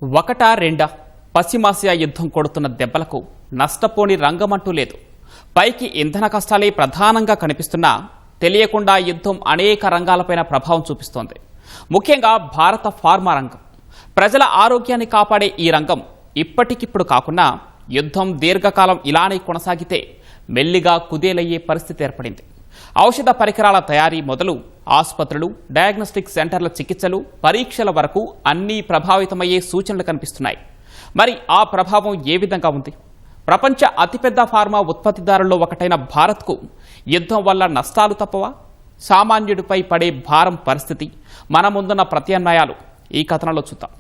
ఒకటా రెండా పశ్చిమాసియా యుద్ధం కొడుతున్న దెబ్బలకు నష్టపోని రంగమంటూ లేదు. పైకి ఇంధన కష్టాలే ప్రధానంగా కనిపిస్తున్నా తెలియకుండా యుద్ధం అనేక రంగాలపైన ప్రభావం చూపిస్తోంది. ముఖ్యంగా భారత ఫార్మా రంగం. ప్రజల ఆరోగ్యాన్ని కాపాడే ఈ రంగం ఇప్పటికిప్పుడు కాకుండా యుద్ధం దీర్ఘకాలం ఇలానే కొనసాగితే మెల్లిగా కుదేలయ్యే పరిస్థితి ఏర్పడింది. ఔషధ పరికరాల తయారీ మొదలు ఆసుపత్రులు, డయాగ్నోస్టిక్ సెంటర్ల చికిత్సలు, పరీక్షల వరకు అన్నీ ప్రభావితమయ్యే సూచనలు కనిపిస్తున్నాయి. మరి ఆ ప్రభావం ఏ విధంగా ఉంది? ప్రపంచ అతిపెద్ద ఫార్మా ఉత్పత్తిదారుల్లో ఒకటైన భారత్కు యుద్ధం వల్ల నష్టాలు తప్పవా? సామాన్యుడిపై పడే భారం పరిస్థితి, మన ముందున్న ప్రత్యామ్నాయాలు ఈ కథనంలో చూద్దాం.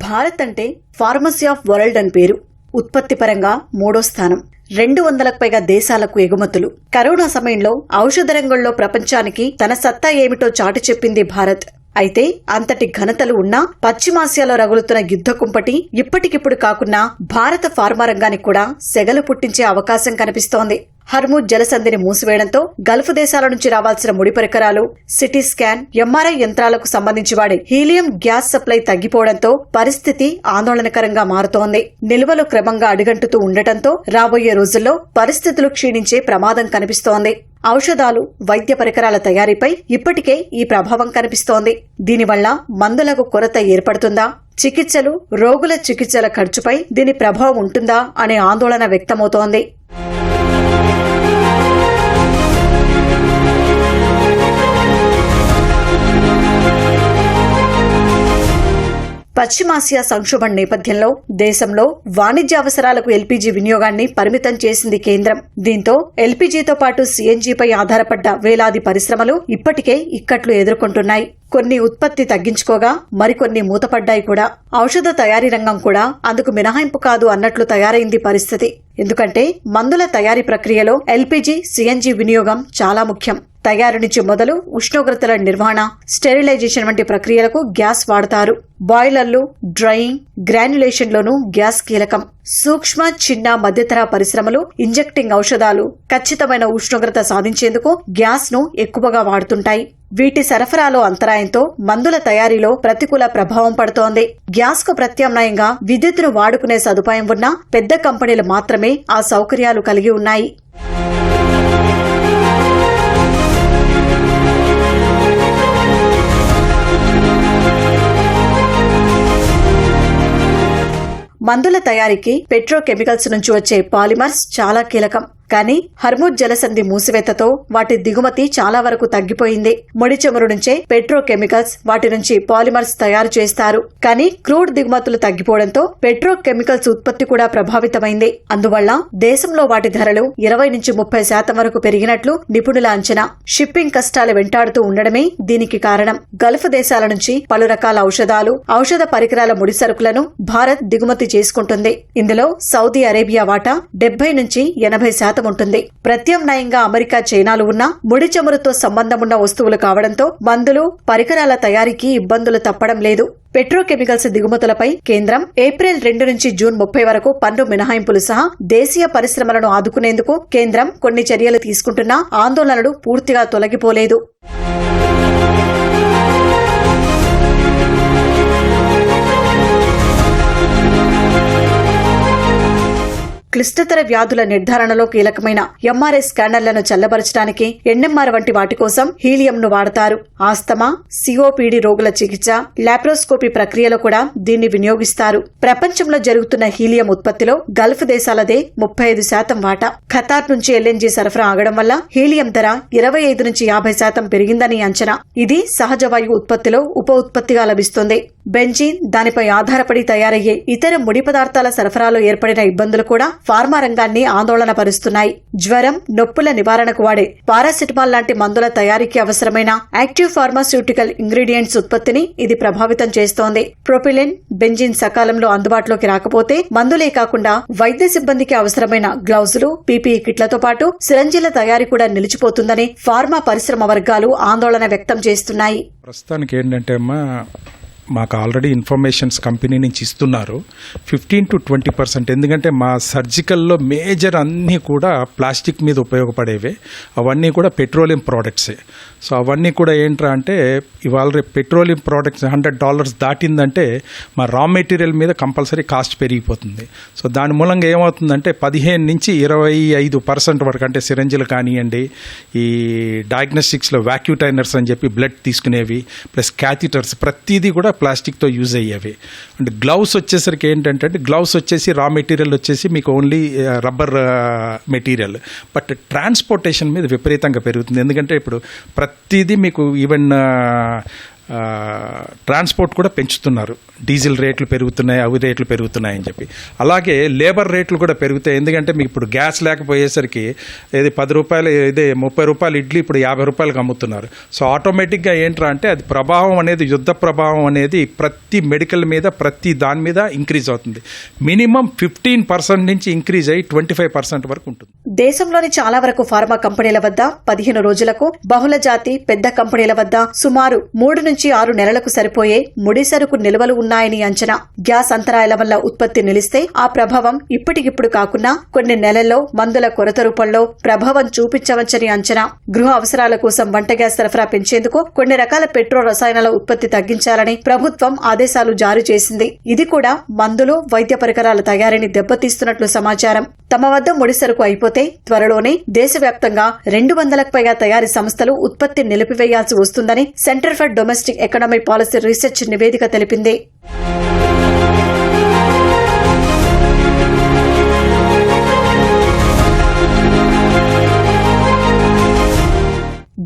భారత్ అంటే ఫార్మసీ ఆఫ్ వరల్డ్ అని పేరు. ఉత్పత్తి పరంగా 3వ స్థానం. 200లకు పైగా దేశాలకు ఎగుమతులు. కరోనా సమయంలో ఔషధ రంగంలో ప్రపంచానికి తన సత్తా ఏమిటో చాటి చెప్పింది భారత్. అయితే అంతటి ఘనతలు ఉన్నా పశ్చిమాసియాలో రగులుతున్న యుద్ధ కుంపటి ఇప్పటికిప్పుడు కాకున్నా భారత ఫార్మా రంగానికి కూడా సెగలు పుట్టించే అవకాశం కనిపిస్తోంది. హర్ముజ్ జలసంధిని మూసివేయడంతో గల్ఫ్ దేశాల నుంచి రావాల్సిన ముడి పరికరాలు, సిటీ స్కాన్, ఎంఆర్ఐ యంత్రాలకు సంబంధించి వాడే హీలియం గ్యాస్ సప్లై తగ్గిపోవడంతో పరిస్థితి ఆందోళనకరంగా మారుతోంది. నిల్వలు క్రమంగా అడుగంటుతూ ఉండటంతో రాబోయే రోజుల్లో పరిస్థితులు క్షీణించే ప్రమాదం కనిపిస్తోంది. ఔషధాలు, వైద్య పరికరాల తయారీపై ఇప్పటికే ఈ ప్రభావం కనిపిస్తోంది. దీనివల్ల మందులకు కొరత ఏర్పడుతుందా? చికిత్సలు, రోగుల చికిత్సల ఖర్చుపై దీని ప్రభావం ఉంటుందా అనే ఆందోళన వ్యక్తమవుతోంది. పశ్చిమాసియా సంక్షోభం నేపథ్యంలో దేశంలో వాణిజ్య అవసరాలకు ఎల్పీజీ వినియోగాన్ని పరిమితం చేసింది కేంద్రం. దీంతో ఎల్పీజీతో పాటు సీఎన్జీపై ఆధారపడ్డ వేలాది పరిశ్రమలు ఇప్పటికే ఇక్కట్లు ఎదుర్కొంటున్నాయి. కొన్ని ఉత్పత్తి తగ్గించుకోగా మరికొన్ని మూతపడ్డాయి కూడా. ఔషధ తయారీ రంగం కూడా అందుకు మినహాయింపు కాదు అన్నట్లు తయారైంది పరిస్థితి. ఎందుకంటే మందుల తయారీ ప్రక్రియలో ఎల్పీజీ, సీఎన్జీ వినియోగం చాలా ముఖ్యం. తయారు నుంచి మొదలు ఉష్ణోగ్రతల నిర్వహణ, స్టెరిలైజేషన్ వంటి ప్రక్రియలకు గ్యాస్ వాడతారు. బాయిలర్లు, డ్రైయింగ్, గ్రాన్యులేషన్లోనూ గ్యాస్ కీలకం. సూక్ష్మ, చిన్న, మధ్యతరహా పరిశ్రమలు ఇంజెక్టింగ్ ఔషధాలు ఖచ్చితమైన ఉష్ణోగ్రత సాధించేందుకు గ్యాస్ ను ఎక్కువగా వాడుతుంటాయి. వీటి సరఫరాలో అంతరాయంతో మందుల తయారీలో ప్రతికూల ప్రభావం పడుతోంది. గ్యాస్ కు ప్రత్యామ్నాయంగా విద్యుత్తును వాడుకునే సదుపాయం ఉన్న పెద్ద కంపెనీలు మాత్రమే ఆ సౌకర్యాలు కలిగి ఉన్నాయి. మందుల తయారీకి పెట్రోకెమికల్స్ నుంచి వచ్చే పాలిమర్స్ చాలా కీలకం. కానీ హర్ముజ్ జలసంధి మూసివేతతో వాటి దిగుమతి చాలా వరకు తగ్గిపోయింది. ముడి చమురు నుంచే పెట్రోకెమికల్స్, వాటి నుంచి పాలిమర్స్ తయారు చేస్తారు. కానీ క్రూడ్ దిగుమతులు తగ్గిపోవడంతో పెట్రోకెమికల్స్ ఉత్పత్తి కూడా ప్రభావితమైంది. అందువల్ల దేశంలో వాటి ధరలు 20-30% వరకు పెరిగినట్లు నిపుణుల అంచనా. షిప్పింగ్ కష్టాలు వెంటాడుతూ ఉండడమే దీనికి కారణం. గల్ఫ్ దేశాల నుంచి పలు రకాల ఔషధాలు, ఔషధ పరికరాల ముడి సరుకులను భారత్ దిగుమతి చేసుకుంటుంది. ఇందులో సౌదీ అరేబియా వాటా 70-80% ఉంటుంది. ప్రత్యామ్నాయంగా అమెరికా, చైనాలు ఉన్న ముడి చమురుతో సంబంధమున్న వస్తువులు కావడంతో మందులు, పరికరాల తయారీకి ఇబ్బందులు తప్పడం లేదు. పెట్రోకెమికల్స్ దిగుమతులపై కేంద్రం ఏప్రిల్ 2 నుంచి జూన్ 30 వరకు పన్ను మినహాయింపులు సహా దేశీయ పరిశ్రమలను ఆదుకునేందుకు కేంద్రం కొన్ని చర్యలు తీసుకుంటున్నా ఆందోళనలు పూర్తిగా తొలగిపోలేదు. క్లిష్టతర వ్యాధుల నిర్ధారణలో కీలకమైన ఎంఆర్ఐ స్కానర్లను చల్లబరచడానికి ఎన్ఎంఆర్ వంటి వాటి కోసం హీలియంను వాడతారు. ఆస్తమా, సిఓపీడీ రోగుల చికిత్స, లాప్రోస్కోపీ ప్రక్రియలో కూడా దీన్ని వినియోగిస్తారు. ప్రపంచంలో జరుగుతున్న హీలియం ఉత్పత్తిలో గల్ఫ్ దేశాలదే 35% వాటా. ఖతార్ నుంచి ఎల్ఎన్జీ సరఫరా ఆగడం వల్ల హీలియం ధర 25-50% పెరిగిందని అంచనా. ఇది సహజ వాయువు ఉత్పత్తిలో ఉప ఉత్పత్తిగా లభిస్తుంది. బెంజీన్, దానిపై ఆధారపడి తయారయ్యే ఇతర ముడి పదార్థాల సరఫరాలో ఏర్పడిన ఇబ్బందులు కూడా ఫార్మా రంగాన్ని ఆందోళన పరుస్తున్నాయి. జ్వరం, నొప్పుల నివారణకు వాడే పారాసిటమాల్ లాంటి మందుల తయారీకి అవసరమైన యాక్టివ్ ఫార్మాస్యూటికల్ ఇంగ్రీడియంట్స్ ఉత్పత్తిని ఇది ప్రభావితం చేస్తోంది. ప్రొపిలిన్, బెంజిన్ సకాలంలో అందుబాటులోకి రాకపోతే మందులే కాకుండా వైద్య సిబ్బందికి అవసరమైన గ్లౌజులు, పీపీఈ కిట్లతో పాటు సిరంజీల తయారీ కూడా నిలిచిపోతుందని ఫార్మా పరిశ్రమ వర్గాలు ఆందోళన వ్యక్తం చేస్తున్నాయి. ప్రస్తుతానికి ఏంటంటే మాకు ఆల్రెడీ ఇన్ఫర్మేషన్స్ కంపెనీ నుంచి ఇస్తున్నారు 15 to 20%. ఎందుకంటే మా సర్జికల్లో మేజర్ అన్నీ కూడా ప్లాస్టిక్ మీద ఉపయోగపడేవే, అవన్నీ కూడా పెట్రోలియం ప్రోడక్ట్సే. సో అవన్నీ కూడా ఏంట్రా అంటే ఇవాళ రేపు పెట్రోలియం ప్రోడక్ట్స్ $100 దాటిందంటే మా రా మెటీరియల్ మీద కంపల్సరీ కాస్ట్ పెరిగిపోతుంది. సో దాని మూలంగా ఏమవుతుందంటే 15 నుంచి 25% వరకు, అంటే సిరంజిలు కానివ్వండి, ఈ డయాగ్నోస్టిక్స్లో వాక్యూటైనర్స్ అని చెప్పి బ్లడ్ తీసుకునేవి, ప్లస్ క్యాథిటర్స్, ప్రతిదీ కూడా ప్లాస్టిక్తో యూజ్ అయ్యేవి. అంటే గ్లౌస్ వచ్చేసరికి ఏంటంటే గ్లౌస్ వచ్చేసి రా మెటీరియల్ వచ్చేసి మీకు only rubber material, but transportation మీద విపరీతంగా పెరుగుతుంది. ఎందుకంటే ఇప్పుడు ప్రతిదీ మీకు ఈవెన్ ట్రాన్స్పోర్ట్ కూడా పెంచుతున్నారు. డీజిల్ రేట్లు పెరుగుతున్నాయి, అవి రేట్లు పెరుగుతున్నాయని చెప్పి. అలాగే లేబర్ రేట్లు కూడా పెరుగుతాయి. ఎందుకంటే మీకు ఇప్పుడు గ్యాస్ లేకపోయేసరికి ఇది 10 రూపాయలు, ఇదే 30 రూపాయలు ఇడ్లీ ఇప్పుడు 50 రూపాయలకు అమ్ముతున్నారు. సో ఆటోమేటిక్గా ఏంట్రా అంటే అది ప్రభావం అనేది, యుద్ధ ప్రభావం అనేది ప్రతి మెడికల్ మీద, ప్రతి దాని మీద ఇంక్రీజ్ అవుతుంది. మినిమం 15% నుంచి ఇంక్రీజ్ అయ్యి 25% వరకు ఉంటుంది. దేశంలోని చాలా వరకు ఫార్మా కంపెనీల వద్ద 15 రోజులకు, బహుళ జాతి పెద్ద కంపెనీల వద్ద సుమారు 3 నుంచి 6 నెలలకు సరిపోయే ముడి సరుకు నిల్వలు ఉన్నాయని అంచనా. గ్యాస్ అంతరాయాల వల్ల ఉత్పత్తి నిలిస్తే ఆ ప్రభావం ఇప్పటికిప్పుడు కాకుండా కొన్ని నెలల్లో మందుల కొరత రూపంలో ప్రభావం చూపించవచ్చని అంచనా. గృహ అవసరాల కోసం వంట గ్యాస్ సరఫరా పెంచేందుకు కొన్ని రకాల పెట్రో రసాయనాల ఉత్పత్తి తగ్గించాలని ప్రభుత్వం ఆదేశాలు జారీ చేసింది. ఇది కూడా మందులు, వైద్య పరికరాల తయారీని దెబ్బతీస్తున్నట్లు సమాచారం. తమ వద్ద ముడి సరుకు అయిపోతే త్వరలోనే దేశవ్యాప్తంగా 200లకు పైగా తయారీ సంస్థలు ఉత్పత్తి నిలిపివేయాల్సి వస్తుందని centre for domestic economic policy research నివేదిక తెలిపింది.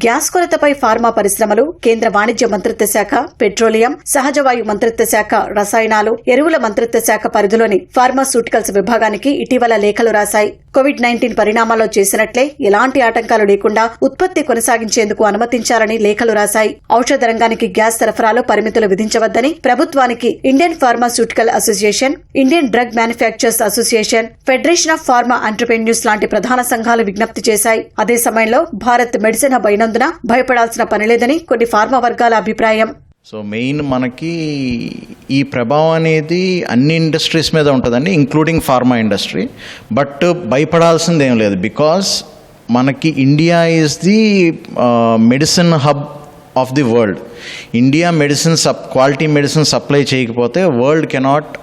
గ్యాస్ కొరతపై ఫార్మా పరిశ్రమలు, కేంద్ర వాణిజ్య మంత్రిత్వ శాఖ, పెట్రోలియం, సహజవాయు మంత్రిత్వ శాఖ, రసాయనాలు, ఎరువుల మంత్రిత్వ శాఖ పరిధిలోని ఫార్మాస్యూటికల్స్ విభాగానికి ఇటీవల లేఖలు రాశాయి. కోవిడ్-19 పరిణామాల్లో చేసినట్లే ఎలాంటి ఆటంకాలు లేకుండా ఉత్పత్తి కొనసాగించేందుకు అనుమతించాలని లేఖలు రాశాయి. ఔషధ రంగానికి గ్యాస్ సరఫరాలో పరిమితులు విధించవద్దని ప్రభుత్వానికి Indian pharmaceutical association, Indian drug manufacturers association, federation of pharma entrepreneurs లాంటి ప్రధాన సంఘాలు విజ్ఞప్తి చేశాయి. అదే సమయంలో భారత్ మెడిసిన్ హబ్ అయినందున భయపడాల్సిన పనిలేదని కొన్ని ఫార్మా వర్గాల అభిప్రాయం. సో మెయిన్ మనకి ఈ ప్రభావం అనేది అన్ని ఇండస్ట్రీస్ మీద ఉంటుందండి, ఇంక్లూడింగ్ ఫార్మా ఇండస్ట్రీ. బట్ భయపడాల్సింది ఏం లేదు, బికాస్ మనకి India is the medicine hub of the world. India quality medicine supply చేయకపోతే వరల్డ్ కెనాట్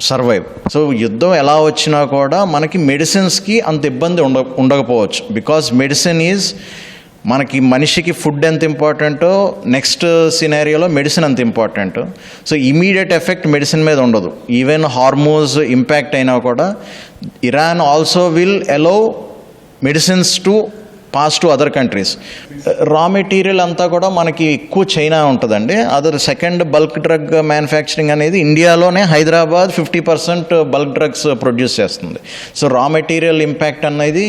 సర్వైవ్. సో యుద్ధం ఎలా వచ్చినా కూడా మనకి మెడిసిన్స్కి అంత ఇబ్బంది ఉండకపోవచ్చు, బికాస్ మెడిసిన్ ఈజ్ మనకి మనిషికి ఫుడ్ ఎంత ఇంపార్టెంటో నెక్స్ట్ సినారియోలో మెడిసిన్ అంత important. So immediate effect medicine మీద ఉండదు. ఈవెన్ హార్మోన్స్ ఇంపాక్ట్ అయినా కూడా Iran also will allow medicines to pass to other countries. Raw material అంతా కూడా మనకి ఎక్కువ చైనా ఉంటుందండి. సెకండ్ బల్క్ డ్రగ్ మ్యానుఫ్యాక్చరింగ్ అనేది ఇండియాలోనే హైదరాబాద్ 50% బల్క్ డ్రగ్స్ ప్రొడ్యూస్ చేస్తుంది. సో రా మెటీరియల్ ఇంపాక్ట్ అనేది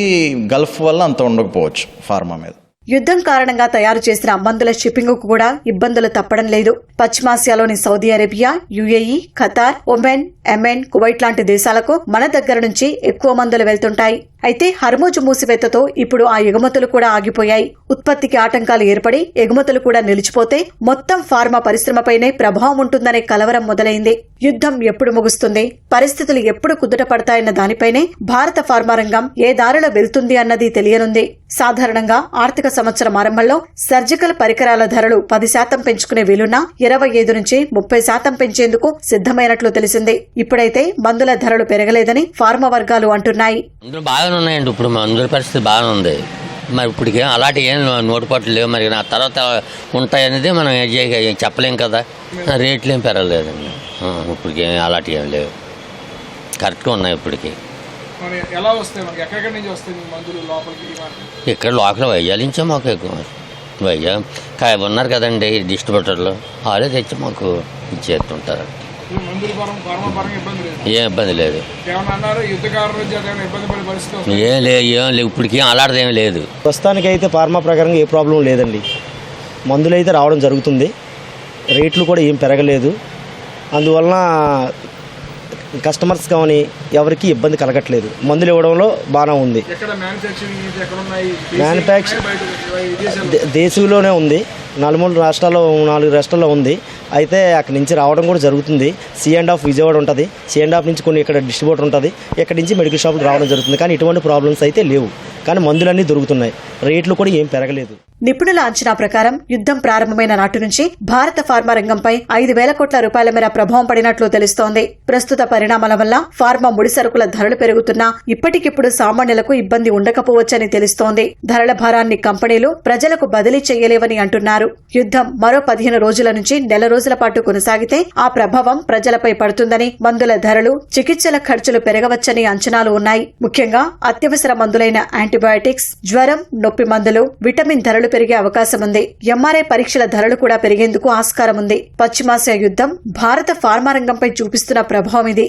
గల్ఫ్ వల్ల అంత ఉండకపోవచ్చు ఫార్మా మీద. యుద్ధం కారణంగా తయారు చేసిన మందుల షిప్పింగ్ కు కూడా ఇబ్బందులు తప్పడం లేదు. పశ్చిమాసియాలోని Saudi Arabia, UAE, Qatar, Oman, Yemen, Kuwait లాంటి దేశాలకు మన దగ్గర నుంచి ఎక్కువ మందులు వెళ్తుంటాయి. అయితే హర్మూజ్ మూసివేతతో ఇప్పుడు ఆ ఎగుమతులు కూడా ఆగిపోయాయి. ఉత్పత్తికి ఆటంకాలు ఏర్పడి ఎగుమతులు కూడా నిలిచిపోతే మొత్తం ఫార్మా పరిశ్రమపైనే ప్రభావం ఉంటుందనే కలవరం మొదలైంది. యుద్ధం ఎప్పుడు ముగుస్తుంది, పరిస్థితులు ఎప్పుడు కుదుట పడతాయన్న దానిపైనే భారత ఫార్మా రంగం ఏ దారిలో వెళ్తుంది అన్నది తెలియనుంది. సాధారణంగా ఆర్థిక సంవత్సరం ఆరంభంలో సర్జికల్ పరికరాల ధరలు 10% పెంచుకునే వీలున్నా 25 నుంచి 30% పెంచేందుకు సిద్ధమైనట్లు తెలిసింది. ఇప్పుడైతే మందుల ధరలు పెరగలేదని ఫార్మా వర్గాలు అంటున్నాయి. బాగానే ఉన్నాయండి, ఇప్పుడు మందుల పరిస్థితి బాగానే ఉంది. మరి ఇప్పటికే అలాంటి ఏం నోటుపాట్లు లేవు. మరి నా తర్వాత ఉంటాయనేది మనం చెప్పలేం కదా. రేట్లు ఏం పెరగలేదండి, ఇప్పటికే అలాంటివి ఏం లేవు, కరెక్ట్గా ఉన్నాయి ఇప్పటికి. ఎలా వస్తాయి మనకి, ఎక్కడి నుంచి వస్తాయి మందులు లోపలికి? ఇక్కడ లోకల్ వైజాగ్ నుంచే మాకు ఎక్కువ, వైజాగ్ ఉన్నారు కదండి డిస్ట్రిబ్యూటర్లు, వాళ్ళే తెచ్చి మాకు ఇచ్చేస్తుంటారు. ఏం ఇబ్బంది లేదు. ఏం లేదు ఇప్పటికి ఏం అలాంటిది ఏం లేదు. ప్రస్తుతానికి అయితే ఫార్మా ప్రకారంగా ఏ ప్రాబ్లం లేదండి. మందులు అయితే రావడం జరుగుతుంది, రేట్లు కూడా ఏం పెరగలేదు. అందువలన కస్టమర్స్ కానీ ఎవరికి ఇబ్బంది కలగట్లేదు. మందులు ఇవ్వడంలో బాగానే ఉంది. దేశంలోనే ఉంది, నలుమూల రాష్ట్రాల్లో 4 రాష్ట్రాల్లో ఉంది. అయితే అక్కడి నుంచి రావడం కూడా జరుగుతుంది. C&F విజయవాడ ఉంటుంది, C&F నుంచి కొన్ని ఇక్కడ డిస్ట్రిబ్యూటర్ ఉంటుంది, ఇక్కడి నుంచి మెడికల్ షాపులు రావడం జరుగుతుంది. కానీ ఇటువంటి ప్రాబ్లమ్స్ అయితే లేవు. కానీ మందులన్నీ దొరుకుతున్నాయి, రేట్లు కూడా ఏం పెరగలేదు. నిపుణుల అంచనా ప్రకారం యుద్ధం ప్రారంభమైన నాటి నుంచి భారత ఫార్మా రంగంపై 5,000 కోట్ల రూపాయల మేర ప్రభావం పడినట్లు తెలుస్తోంది. ప్రస్తుత పరిణామాల వల్ల ఫార్మా ముడి సరుకుల ధరలు పెరుగుతున్నా ఇప్పటికిప్పుడు సామాన్యులకు ఇబ్బంది ఉండకపోవచ్చని తెలుస్తోంది. ధరల భారాన్ని కంపెనీలు ప్రజలకు బదిలీ చేయలేవని అంటున్నారు. యుద్ధం మరో 15 రోజుల నుంచి నెల రోజుల పాటు కొనసాగితే ఆ ప్రభావం ప్రజలపై పడుతుందని, మందుల ధరలు, చికిత్సల ఖర్చులు పెరగవచ్చని అంచనాలు ఉన్నాయి. ముఖ్యంగా అత్యవసర మందులైన యాంటీబయాటిక్స్, జ్వరం, నొప్పి మందులు, విటమిన్ ధరలు పెరిగే అవకాశం ఉంది. ఎంఆర్ఐ పరీక్షల ధరలు కూడా పెరిగేందుకు ఆస్కారం ఉంది. పశ్చిమాసియా యుద్ధం భారత ఫార్మా రంగంపై చూపిస్తున్న ప్రభావం ఇది.